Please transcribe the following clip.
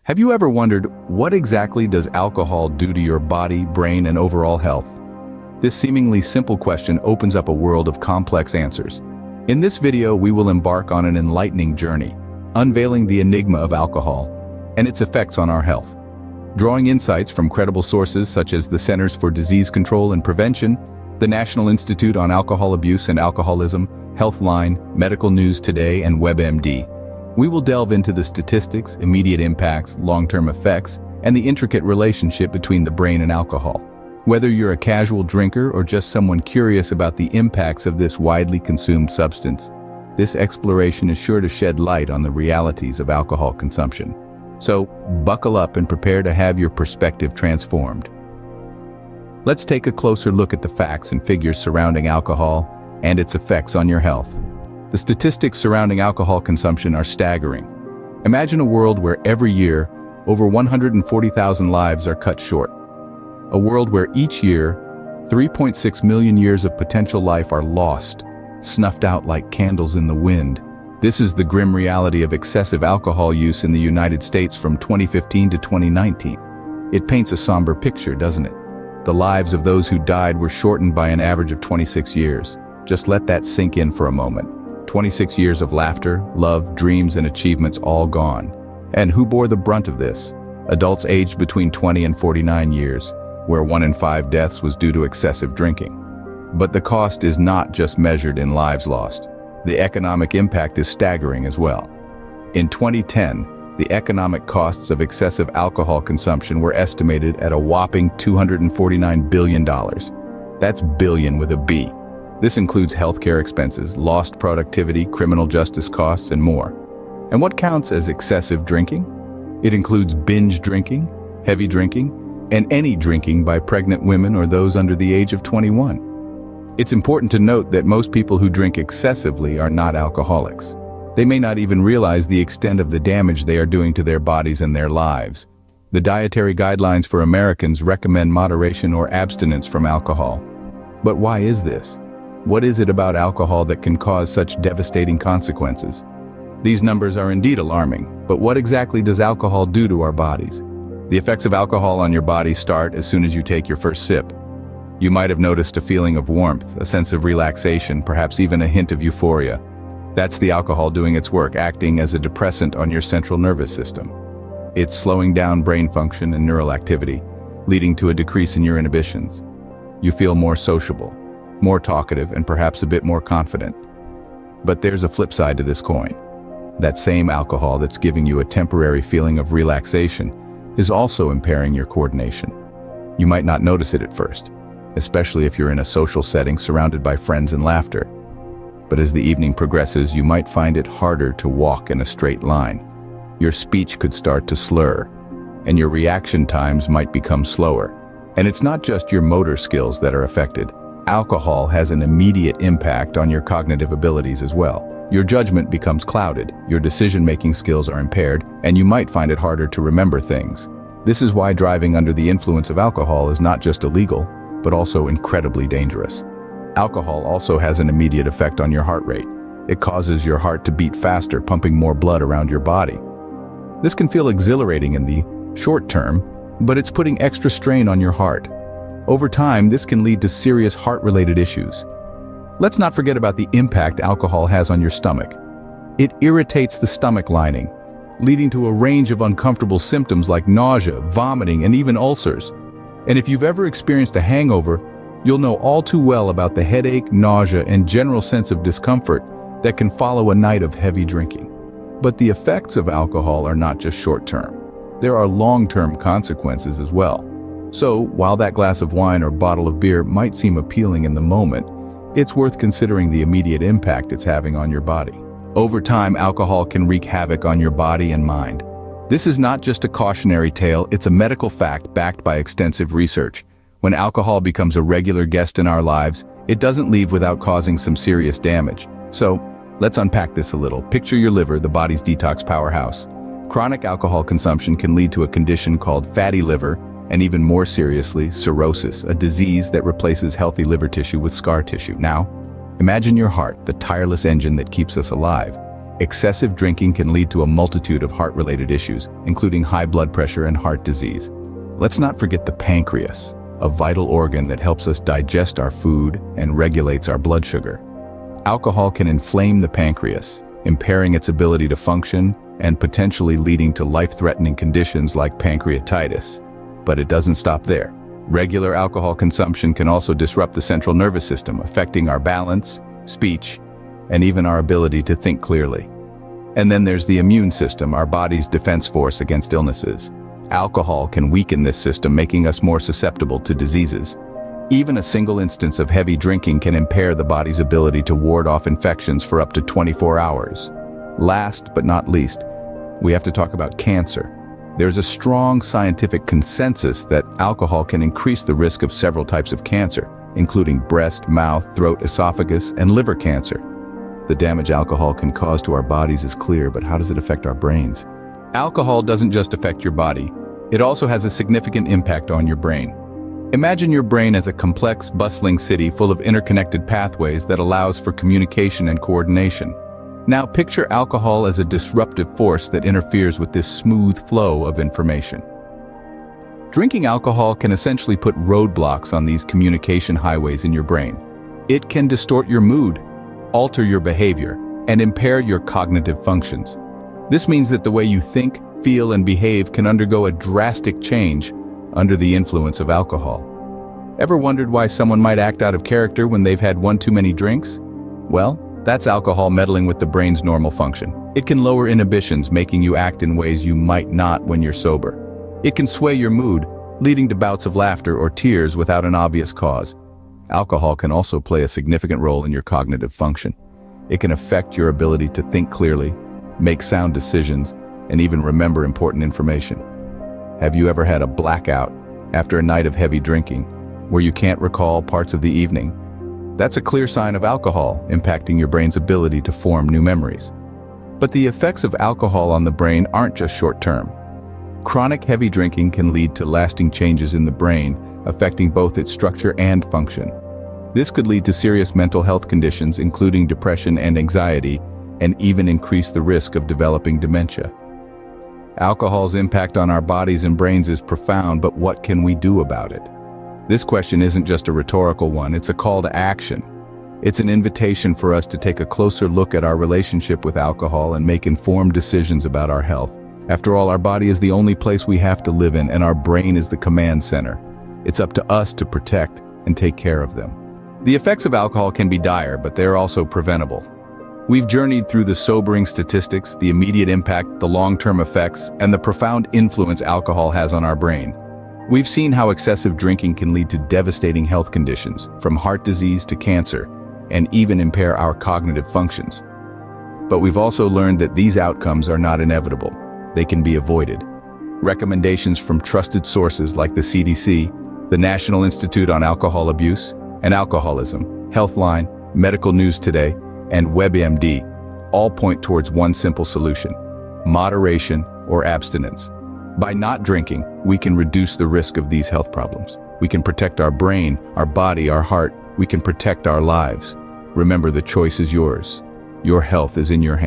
Have you ever wondered, what exactly does alcohol do to your body, brain, and overall health? This seemingly simple question opens up a world of complex answers. In this video, we will embark on an enlightening journey, unveiling the enigma of alcohol and its effects on our health. Drawing insights from credible sources such as the Centers for Disease Control and Prevention, the National Institute on Alcohol Abuse and Alcoholism, Healthline, Medical News Today, and WebMD, we will delve into the statistics, immediate impacts, long-term effects, and the intricate relationship between the brain and alcohol. Whether you're a casual drinker or just someone curious about the impacts of this widely consumed substance, this exploration is sure to shed light on the realities of alcohol consumption. So, buckle up and prepare to have your perspective transformed. Let's take a closer look at the facts and figures surrounding alcohol and its effects on your health. The statistics surrounding alcohol consumption are staggering. Imagine a world where every year, over 140,000 lives are cut short. A world where each year, 3.6 million years of potential life are lost, snuffed out like candles in the wind. This is the grim reality of excessive alcohol use in the United States from 2015 to 2019. It paints a somber picture, doesn't it? The lives of those who died were shortened by an average of 26 years. Just let that sink in for a moment. 26 years of laughter, love, dreams, and achievements all gone. And who bore the brunt of this? Adults aged between 20 and 49 years, where 1 in 5 deaths was due to excessive drinking. But the cost is not just measured in lives lost. The economic impact is staggering as well. In 2010, the economic costs of excessive alcohol consumption were estimated at a whopping $249 billion. That's billion with a B. This includes healthcare expenses, lost productivity, criminal justice costs, and more. And what counts as excessive drinking? It includes binge drinking, heavy drinking, and any drinking by pregnant women or those under the age of 21. It's important to note that most people who drink excessively are not alcoholics. They may not even realize the extent of the damage they are doing to their bodies and their lives. The dietary guidelines for Americans recommend moderation or abstinence from alcohol. But why is this? What is it about alcohol that can cause such devastating consequences? These numbers are indeed alarming, but what exactly does alcohol do to our bodies? The effects of alcohol on your body start as soon as you take your first sip. You might have noticed a feeling of warmth, a sense of relaxation, perhaps even a hint of euphoria. That's the alcohol doing its work, acting as a depressant on your central nervous system. It's slowing down brain function and neural activity, leading to a decrease in your inhibitions. You feel more sociable, more talkative, and perhaps a bit more confident. But there's a flip side to this coin. That same alcohol that's giving you a temporary feeling of relaxation is also impairing your coordination. You might not notice it at first, especially if you're in a social setting surrounded by friends and laughter. But as the evening progresses, you might find it harder to walk in a straight line. Your speech could start to slur, and your reaction times might become slower. And it's not just your motor skills that are affected. Alcohol has an immediate impact on your cognitive abilities as well. Your judgment becomes clouded, your decision-making skills are impaired, and you might find it harder to remember things. This is why driving under the influence of alcohol is not just illegal, but also incredibly dangerous. Alcohol also has an immediate effect on your heart rate. It causes your heart to beat faster, pumping more blood around your body. This can feel exhilarating in the short term, but it's putting extra strain on your heart. Over time, this can lead to serious heart-related issues. Let's not forget about the impact alcohol has on your stomach. It irritates the stomach lining, leading to a range of uncomfortable symptoms like nausea, vomiting, and even ulcers. And if you've ever experienced a hangover, you'll know all too well about the headache, nausea, and general sense of discomfort that can follow a night of heavy drinking. But the effects of alcohol are not just short-term. There are long-term consequences as well. So, while that glass of wine or bottle of beer might seem appealing in the moment, it's worth considering the immediate impact it's having on your body. Over time, alcohol can wreak havoc on your body and mind. This is not just a cautionary tale, it's a medical fact backed by extensive research. When alcohol becomes a regular guest in our lives, it doesn't leave without causing some serious damage. So, let's unpack this a little. Picture your liver, the body's detox powerhouse. Chronic alcohol consumption can lead to a condition called fatty liver, and even more seriously, cirrhosis, a disease that replaces healthy liver tissue with scar tissue. Now, imagine your heart, the tireless engine that keeps us alive. Excessive drinking can lead to a multitude of heart-related issues, including high blood pressure and heart disease. Let's not forget the pancreas, a vital organ that helps us digest our food and regulates our blood sugar. Alcohol can inflame the pancreas, impairing its ability to function and potentially leading to life-threatening conditions like pancreatitis. But it doesn't stop there. Regular alcohol consumption can also disrupt the central nervous system, affecting our balance, speech, and even our ability to think clearly. And then there's the immune system, our body's defense force against illnesses. Alcohol can weaken this system, making us more susceptible to diseases. Even a single instance of heavy drinking can impair the body's ability to ward off infections for up to 24 hours. Last but not least, we have to talk about cancer. There's a strong scientific consensus that alcohol can increase the risk of several types of cancer, including breast, mouth, throat, esophagus, and liver cancer. The damage alcohol can cause to our bodies is clear, but how does it affect our brains? Alcohol doesn't just affect your body, it also has a significant impact on your brain. Imagine your brain as a complex, bustling city full of interconnected pathways that allows for communication and coordination. Now picture alcohol as a disruptive force that interferes with this smooth flow of information. Drinking alcohol can essentially put roadblocks on these communication highways in your brain. It can distort your mood, alter your behavior, and impair your cognitive functions. This means that the way you think, feel, and behave can undergo a drastic change under the influence of alcohol. Ever wondered why someone might act out of character when they've had one too many drinks? Well, that's alcohol meddling with the brain's normal function. It can lower inhibitions, making you act in ways you might not when you're sober. It can sway your mood, leading to bouts of laughter or tears without an obvious cause. Alcohol can also play a significant role in your cognitive function. It can affect your ability to think clearly, make sound decisions, and even remember important information. Have you ever had a blackout after a night of heavy drinking, where you can't recall parts of the evening? That's a clear sign of alcohol impacting your brain's ability to form new memories. But the effects of alcohol on the brain aren't just short-term. Chronic heavy drinking can lead to lasting changes in the brain, affecting both its structure and function. This could lead to serious mental health conditions, including depression and anxiety, and even increase the risk of developing dementia. Alcohol's impact on our bodies and brains is profound, but what can we do about it? This question isn't just a rhetorical one, it's a call to action. It's an invitation for us to take a closer look at our relationship with alcohol and make informed decisions about our health. After all, our body is the only place we have to live in, and our brain is the command center. It's up to us to protect and take care of them. The effects of alcohol can be dire, but they're also preventable. We've journeyed through the sobering statistics, the immediate impact, the long-term effects, and the profound influence alcohol has on our brain. We've seen how excessive drinking can lead to devastating health conditions, from heart disease to cancer, and even impair our cognitive functions. But we've also learned that these outcomes are not inevitable. They can be avoided. Recommendations from trusted sources like the CDC, the National Institute on Alcohol Abuse and Alcoholism, Healthline, Medical News Today, and WebMD all point towards one simple solution: moderation or abstinence. By not drinking, we can reduce the risk of these health problems. We can protect our brain, our body, our heart. We can protect our lives. Remember, the choice is yours. Your health is in your hands.